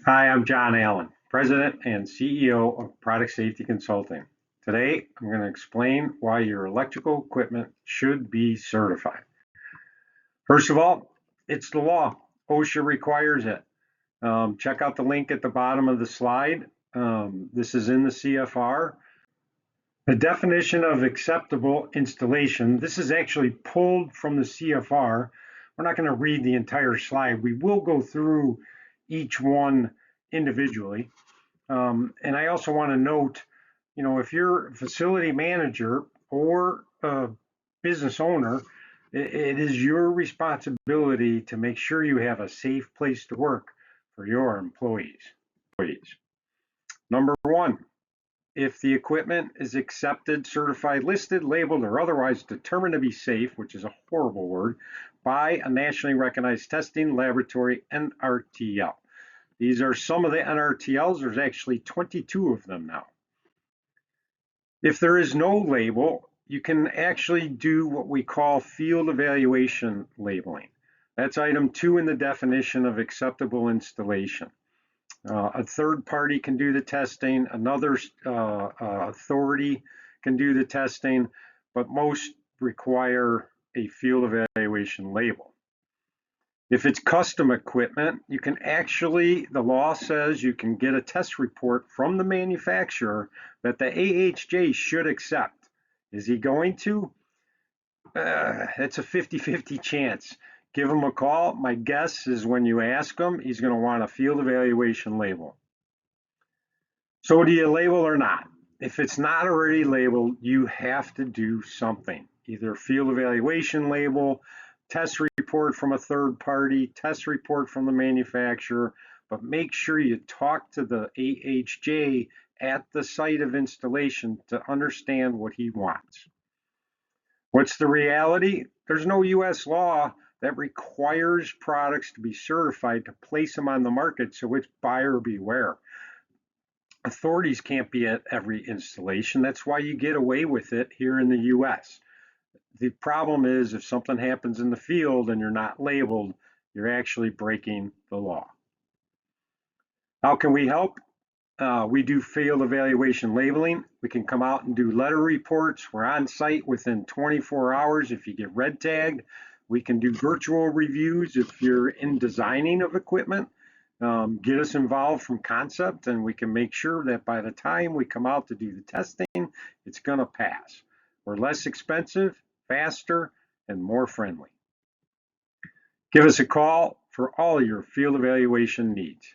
Hi, I'm John Allen, President and CEO of Product Safety Consulting. Today, I'm going to explain why your electrical equipment should be certified. First of all, it's the law. OSHA requires it. Check out the link at the bottom of the slide. This is in the CFR. The definition of acceptable installation, this is actually pulled from the CFR. We're not going to read the entire slide. We will go through each one individually. And I also want to note, if you're a facility manager or a business owner, it is your responsibility to make sure you have a safe place to work for your employees. Number one, if the equipment is accepted, certified, listed, labeled, or otherwise determined to be safe, which is a horrible word, by a nationally recognized testing laboratory, NRTL. These are some of the NRTLs. There's actually 22 of them now. If there is no label, you can actually do what we call field evaluation labeling. That's item 2 in the definition of acceptable installation. A third party can do the testing, another authority can do the testing, but most require a field evaluation label. If it's custom equipment, you can actually, the law says you can get a test report from the manufacturer that the AHJ should accept. Is he going to? It's a 50-50 chance. Give him a call. My guess is when you ask him, he's going to want a field evaluation label. So do you label or not? If it's not already labeled, you have to do something. Either field evaluation label, test report from a third party, test report from the manufacturer, but make sure you talk to the AHJ at the site of installation to understand what he wants. What's the reality? There's no US law that requires products to be certified to place them on the market, so it's buyer beware. Authorities can't be at every installation. That's why you get away with it here in the US. The problem is if something happens in the field and you're not labeled, you're actually breaking the law. How can we help? We do field evaluation labeling. We can come out and do letter reports. We're on site within 24 hours if you get red tagged. We can do virtual reviews if you're in designing of equipment. Get us involved from concept and we can make sure that by the time we come out to do the testing, it's going to pass. We're less expensive, faster, and more friendly. Give us a call for all your field evaluation needs.